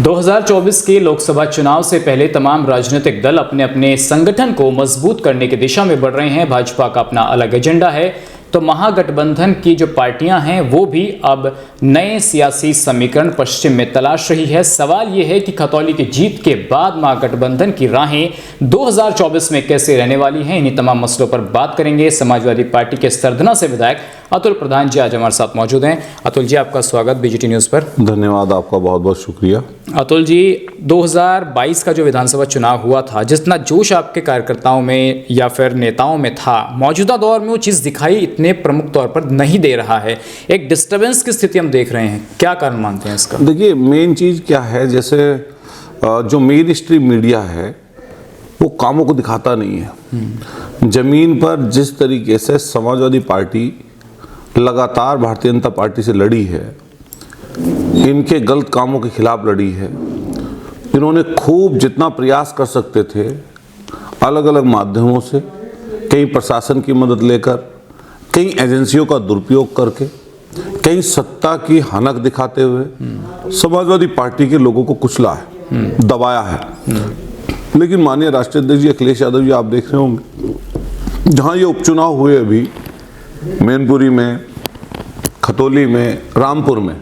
2024 के लोकसभा चुनाव से पहले तमाम राजनीतिक दल अपने अपने संगठन को मजबूत करने की दिशा में बढ़ रहे हैं। भाजपा का अपना अलग एजेंडा है, तो महागठबंधन की जो पार्टियां हैं वो भी अब नए सियासी समीकरण पश्चिम में तलाश रही है। सवाल ये है कि खतौली की जीत के बाद महागठबंधन की राहें 2024 में कैसे रहने वाली हैं। इन्हीं तमाम मसलों पर बात करेंगे। समाजवादी पार्टी के सरधना से विधायक अतुल प्रधान जी आज हमारे साथ मौजूद हैं। अतुल जी, आपका स्वागत बीजीटी न्यूज़ पर। धन्यवाद, आपका बहुत बहुत शुक्रिया। अतुल जी, 2022 का जो विधानसभा चुनाव हुआ था, जितना जोश आपके कार्यकर्ताओं में या फिर नेताओं में था, मौजूदा दौर में वो चीज़ दिखाई इतने प्रमुख तौर पर नहीं दे रहा है। एक डिस्टर्बेंस की स्थिति हम देख रहे हैं, क्या कारण मानते हैं इसका? देखिए, मेन चीज़ क्या है, जैसे जो मेन स्ट्रीम मीडिया है वो कामों को दिखाता नहीं है। जमीन पर जिस तरीके से समाजवादी पार्टी लगातार भारतीय जनता पार्टी से लड़ी है, इनके गलत कामों के खिलाफ लड़ी है, इन्होंने खूब जितना प्रयास कर सकते थे अलग अलग माध्यमों से, कहीं प्रशासन की मदद लेकर, कई एजेंसियों का दुरुपयोग करके, कई सत्ता की हनक दिखाते हुए समाजवादी पार्टी के लोगों को कुचला है, दबाया है। लेकिन माननीय राष्ट्रीय अध्यक्ष जी अखिलेश यादव जी, आप देख रहे होंगे जहां ये उपचुनाव हुए अभी मैनपुरी में, खतौली में, रामपुर में,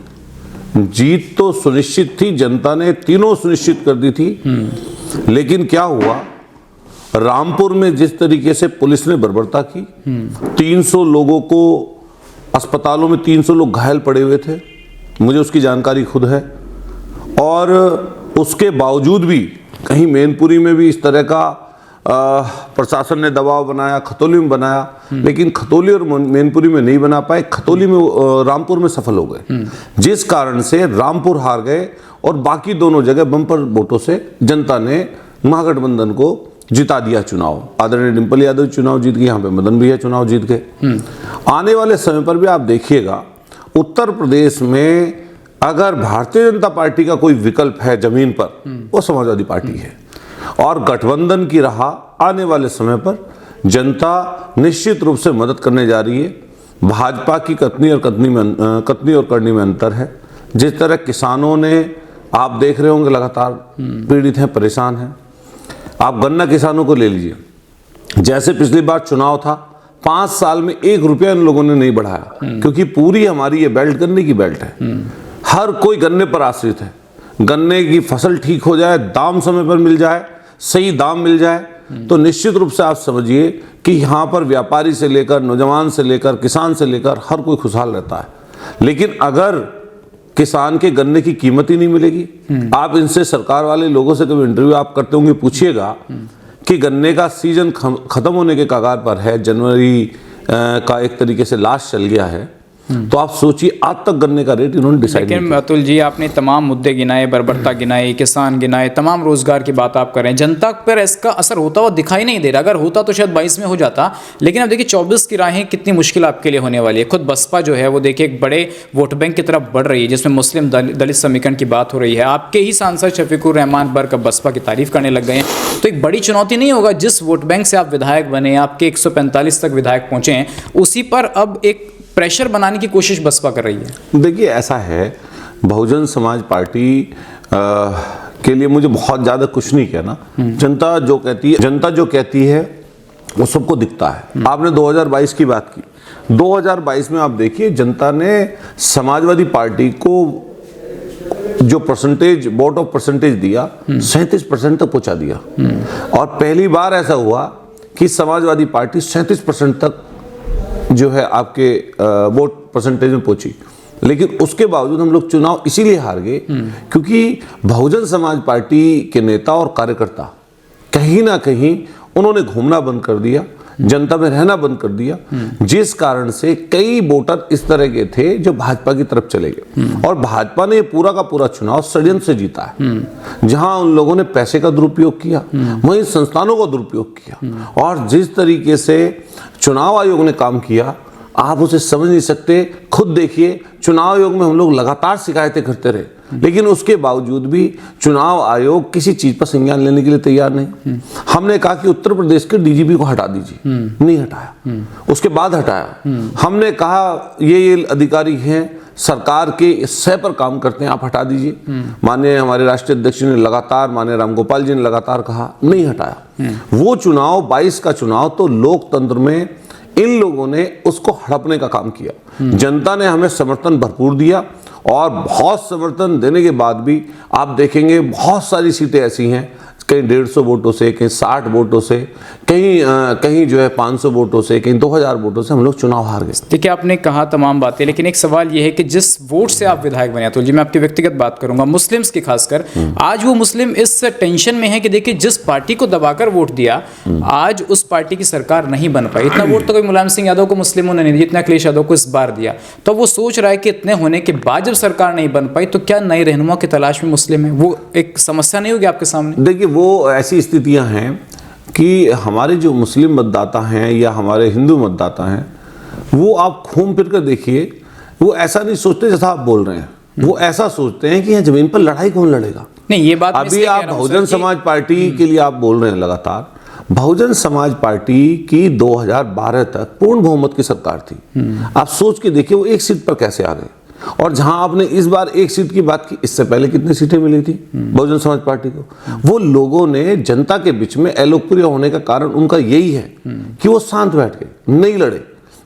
जीत तो सुनिश्चित थी, जनता ने तीनों सुनिश्चित कर दी थी। लेकिन क्या हुआ, रामपुर में जिस तरीके से पुलिस ने बर्बरता की, 300 लोगों को अस्पतालों में 300 लोग घायल पड़े हुए थे, मुझे उसकी जानकारी खुद है। और उसके बावजूद भी कहीं मैनपुरी में भी इस तरह का प्रशासन ने दबाव बनाया, खतौली में बनाया, लेकिन खतौली और मैनपुरी में नहीं बना पाए, खतौली में रामपुर में सफल हो गए, जिस कारण से रामपुर हार गए और बाकी दोनों जगह बम्पर वोटों से जनता ने महागठबंधन को जिता दिया चुनाव। आदरणीय डिंपल यादव चुनाव जीत गए, यहाँ पे मदन भैया चुनाव जीत गए। आने वाले समय पर भी आप देखिएगा, उत्तर प्रदेश में अगर भारतीय जनता पार्टी का कोई विकल्प है जमीन पर, वो समाजवादी पार्टी है। और गठबंधन की राह आने वाले समय पर जनता निश्चित रूप से मदद करने जा रही है। भाजपा की कथनी और करनी में अंतर है। जिस तरह किसानों ने, आप देख रहे होंगे, लगातार पीड़ित हैं, परेशान हैं। आप गन्ना किसानों को ले लीजिए, जैसे पिछली बार चुनाव था, 5 साल में 1 रुपया इन लोगों ने नहीं बढ़ाया, क्योंकि पूरी हमारी ये बेल्ट गन्ने की बेल्ट है। हर कोई गन्ने पर आश्रित है। गन्ने की फसल ठीक हो जाए, दाम समय पर मिल जाए, सही दाम मिल जाए, तो निश्चित रूप से आप समझिए कि यहाँ पर व्यापारी से लेकर, नौजवान से लेकर, किसान से लेकर हर कोई खुशहाल रहता है। लेकिन अगर किसान के गन्ने की कीमत ही नहीं मिलेगी, आप इनसे, सरकार वाले लोगों से कभी इंटरव्यू आप करते होंगे, पूछिएगा कि गन्ने का सीजन खत्म होने के कगार पर है, जनवरी का एक तरीके से लास्ट चल गया है, तो आप सोचिए आज तक गन्ने का रेट इन्होंने डिसाइड नहीं किया। अतुल जी, आपने तमाम मुद्दे गिनाए, बर्बरता गिनाई, किसान गिनाए, तमाम रोजगार की बात आप कर रहे हैं। जनता पर इसका असर होता हुआ दिखाई नहीं दे रहा। अगर होता तो शायद 22 में हो जाता। लेकिन अब देखिए 24 की राहें कितनी मुश्किल आपके लिए होने वाली है। खुद बसपा जो है वो देखिए एक बड़े वोट बैंक की तरफ बढ़ रही है, जिसमें मुस्लिम दलित समीकरण की बात हो रही है। आपके ही सांसद शफीकुर रहमान बर्क अब बसपा की तारीफ करने लग गए हैं। तो एक बड़ी चुनौती नहीं होगा, जिस वोट बैंक से आप विधायक बने, आपके 145 तक विधायक पहुंचे हैं, उसी पर अब एक प्रेशर बनाने की कोशिश बसपा कर रही है? देखिए, ऐसा है, बहुजन समाज पार्टी के लिए मुझे बहुत ज़्यादा कुछ नहीं कहना। जनता जो कहती है वो सबको दिखता है। आपने 2022 की बात की, 2022 में आप देखिए जनता ने समाजवादी पार्टी को जो परसेंटेज, वोट ऑफ परसेंटेज दिया, 37% तक पहुंचा दिया। और पहली बार ऐसा हुआ कि समाजवादी पार्टी 37% तक जो है आपके वोट परसेंटेज में पहुंची। लेकिन उसके बावजूद हम लोग चुनाव इसीलिए हार गए क्योंकि बहुजन समाज पार्टी के नेता और कार्यकर्ता कहीं ना कहीं उन्होंने घूमना बंद कर दिया, जनता में रहना बंद कर दिया, जिस कारण से कई वोटर इस तरह के थे जो भाजपा की तरफ चले गए। और भाजपा ने पूरा का पूरा चुनाव षड्यंत्र से जीता है। जहां उन लोगों ने पैसे का दुरुपयोग किया, वहीं संस्थानों का दुरुपयोग किया। और जिस तरीके से चुनाव आयोग ने काम किया, आप उसे समझ नहीं सकते। खुद देखिए, चुनाव आयोग में हम लोग लगातार शिकायतें करते रहे, लेकिन उसके बावजूद भी चुनाव आयोग किसी चीज पर संज्ञान लेने के लिए तैयार नहीं। हमने कहा कि उत्तर प्रदेश के डीजीपी को हटा दीजिए, नहीं हटाया। उसके बाद हटाया। हमने कहा ये अधिकारी हैं, सरकार के सह पर काम करते हैं, आप हटा दीजिए। माननीय हमारे राष्ट्रीय अध्यक्ष ने लगातार, माननीय रामगोपाल जी ने लगातार कहा, नहीं हटाया। वो चुनाव 22 का चुनाव तो लोकतंत्र में इन लोगों ने उसको हड़पने का काम किया। जनता ने हमें समर्थन भरपूर दिया और बहुत समर्थन देने के बाद भी आप देखेंगे बहुत सारी सीटें ऐसी हैं, कहीं 150 वोटों से, कहीं 60 वोटों से, कहीं जो है 500 वोटों से, कहीं 2000 वोटों से हम लोग चुनाव हार गए। देखिए, आपने कहा तमाम बातें, लेकिन एक सवाल ये है कि जिस वोट से आप विधायक बने, तो जी मैं आपकी व्यक्तिगत बात करूंगा, मुस्लिम्स की खासकर, आज वो मुस्लिम इस टेंशन में है कि देखिए जिस पार्टी को दबाकर वोट दिया, आज उस पार्टी की सरकार नहीं बन पाई। इतना वोट तो कोई मुलायम सिंह यादव को मुस्लिमों ने नहीं दिया जितना अखिलेश यादव को इस बार दिया। तो वो सोच रहा है कि इतने होने के बाद जब सरकार नहीं बन पाई तो क्या नए रहनुमा की तलाश में मुस्लिम है? वो एक समस्या नहीं होगी आपके सामने? देखिए, वो ऐसी स्थितियां हैं कि हमारे जो मुस्लिम मतदाता हैं या हमारे हिंदू मतदाता हैं, वो आप घूम फिर कर देखिए, वो ऐसा नहीं सोचते जैसा आप बोल रहे हैं। वो ऐसा सोचते हैं कि यहाँ जमीन पर लड़ाई कौन लड़ेगा। नहीं, ये बात अभी आप बहुजन समाज पार्टी के लिए आप बोल रहे हैं लगातार। बहुजन समाज पार्टी की 2012 तक पूर्ण बहुमत की सरकार थी। आप सोच के देखिए वो एक सीट पर कैसे आ गए। और जहां आपने इस बार एक सीट की बात की, इससे पहले कितनी सीटें मिली थी बहुजन समाज पार्टी को? वो लोगों ने जनता के बीच में अलोकप्रिय होने का कारण उनका यही है कि वो शांत बैठ गए, नहीं लड़े।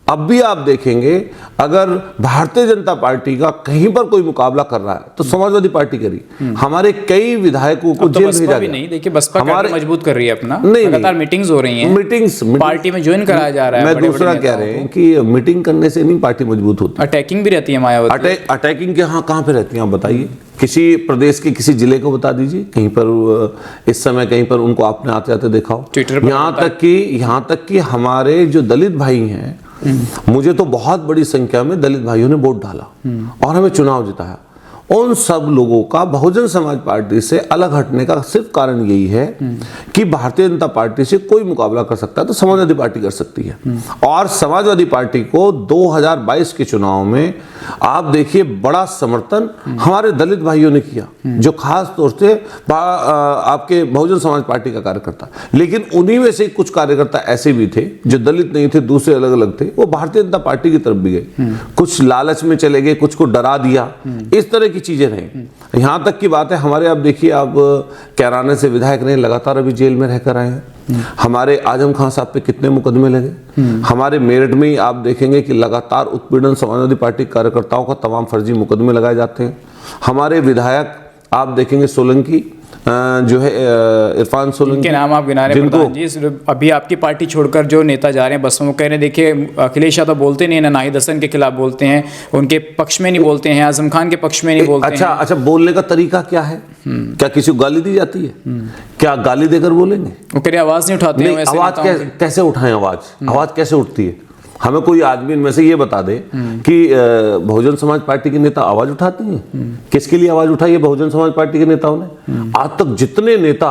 अब भी आप देखेंगे, अगर भारतीय जनता पार्टी का कहीं पर कोई मुकाबला कर रहा है तो समाजवादी पार्टी करी। हमारे कई विधायकों को जेल भेजा गया। नहीं, देखिए बसपा हमारे मजबूत कर रही है अपना, नहीं, लगातार मीटिंग्स हो रही हैं, मीटिंग्स पार्टी में ज्वाइन कराया जा रहा है। मैं दूसरा कह रहे हैं कि मीटिंग करने से नहीं पार्टी मजबूत होती, अटैकिंग भी रहती है मायावती। अटैकिंग के कहाँ पे रहती हैं आप बताइए? किसी प्रदेश के किसी जिले को बता दीजिए, कहीं पर इस समय कहीं पर उनको आपने आते जाते देखा हो। यहाँ तक कि हमारे जो दलित भाई हैं, मुझे तो बहुत बड़ी संख्या में दलित भाइयों ने वोट डाला और हमें चुनाव जिताया। उन सब लोगों का बहुजन समाज पार्टी से अलग हटने का सिर्फ कारण यही है कि भारतीय जनता पार्टी से कोई मुकाबला कर सकता है तो समाजवादी पार्टी कर सकती है। और समाजवादी पार्टी को 2022 के चुनाव में आप देखिए बड़ा समर्थन हमारे दलित भाइयों ने किया, जो खास तौर से आपके बहुजन समाज पार्टी का कार्यकर्ता। लेकिन उन्हीं में से कुछ कार्यकर्ता ऐसे भी थे जो दलित नहीं थे, दूसरे अलग अलग थे, वो भारतीय जनता पार्टी की तरफ भी गए। कुछ लालच में चले गए, कुछ को डरा दिया, इस तरह की चीजें रही। यहां तक की बात है, हमारे आप देखिए, आप कैराने से विधायक रहे, लगातार अभी जेल में रहकर आए हैं। हमारे आजम खान साहब पे कितने मुकदमे लगे। हमारे मेरठ में ही आप देखेंगे कि लगातार उत्पीड़न समाजवादी पार्टी कार्यकर्ताओं का तमाम फर्जी मुकदमे लगाए जाते हैं। हमारे विधायक आप देखेंगे सोलंकी, जो है इरफान सोलंकी के नाम आप गिना रहे हैं प्रधान जी। अभी आपकी पार्टी छोड़कर जो नेता जा रहे हैं बसों में, कह रहे हैं देखिए अखिलेश यादव बोलते नहीं है, नाहिद हसन के खिलाफ बोलते हैं, उनके पक्ष में नहीं बोलते हैं, आजम खान के पक्ष में नहीं बोलते हैं। अच्छा, बोलने का तरीका क्या है? क्या किसी को गाली दी जाती है? क्या गाली देकर बोलेंगे? वो कह रहे आवाज नहीं उठाते हैं। आवाज कैसे उठाएं? आवाज कैसे उठती है? हमें कोई आदमी इनमें से ये बता दे कि बहुजन समाज पार्टी के नेता आवाज उठाते हैं। किसके लिए आवाज उठाई है बहुजन समाज पार्टी के नेताओं ने? आज तक जितने नेता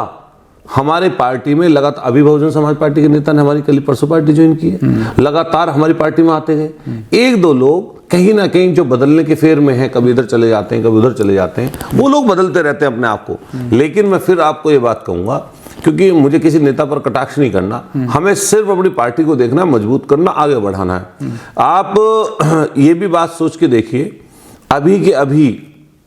हमारे पार्टी में लगातार, अभी बहुजन समाज पार्टी के नेता ने हमारी कल परसों पार्टी ज्वाइन की है, लगातार हमारी पार्टी में आते गए। एक दो लोग कहीं ना कहीं जो बदलने के फेर में है, कभी इधर चले जाते हैं, कभी उधर चले जाते हैं, वो लोग बदलते रहते हैं अपने आप को। लेकिन मैं फिर आपको ये बात कहूंगा, क्योंकि मुझे किसी नेता पर कटाक्ष नहीं करना, हमें सिर्फ अपनी पार्टी को देखना, मजबूत करना, आगे बढ़ाना है। आप ये भी बात सोच के देखिए, अभी के अभी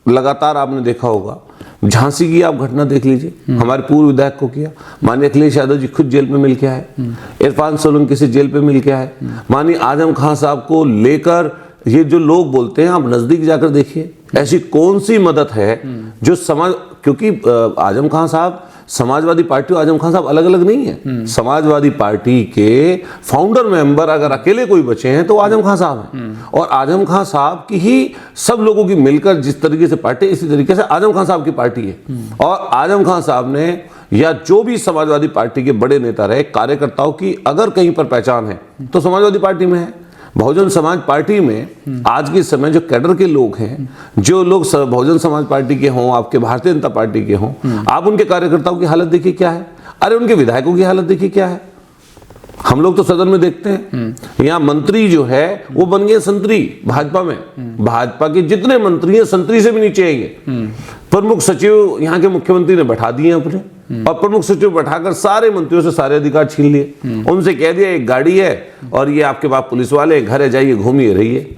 लगातार आपने देखा होगा, झांसी की आप घटना देख लीजिए, हमारे पूर्व विधायक को किया, माननीय अखिलेश यादव जी खुद जेल में मिल के आए, इरफान सोलंकी से जेल पे मिल के आए, माननीय आजम खान साहब को लेकर ये जो लोग बोलते हैं, आप नजदीक जाकर देखिए, ऐसी कौन सी मदद है जो समाज, क्योंकि आजम खान साहब समाजवादी पार्टी और आजम खान साहब अलग अलग नहीं है। समाजवादी पार्टी के फाउंडर मेंबर अगर अकेले कोई बचे हैं तो आजम खान साहब हैं, और आजम खान साहब की ही सब लोगों की मिलकर जिस तरीके से पार्टी, इसी तरीके से आजम खान साहब की पार्टी है। और आजम खान साहब ने या जो भी समाजवादी पार्टी के बड़े नेता रहे, कार्यकर्ताओं की अगर कहीं पर पहचान है तो समाजवादी पार्टी में है। बहुजन समाज पार्टी में आज के समय जो कैडर के लोग हैं, जो लोग बहुजन समाज पार्टी के हों, आपके भारतीय जनता पार्टी के हों, आप उनके कार्यकर्ताओं की हालत देखिए क्या है, अरे उनके विधायकों की हालत देखिए क्या है। हम लोग तो सदन में देखते हैं, यहाँ मंत्री जो है वो बन गए संतरी भाजपा में। भाजपा के जितने मंत्री हैं संतरी से भी नीचे आएंगे। प्रमुख सचिव यहाँ के मुख्यमंत्री ने बैठा दिए अपने, और प्रमुख सचिव बैठाकर सारे मंत्रियों से सारे अधिकार छीन लिए। उनसे कह दिया एक गाड़ी है और ये आपके पास पुलिस वाले, घर है, जाइए घूमिए रहिए।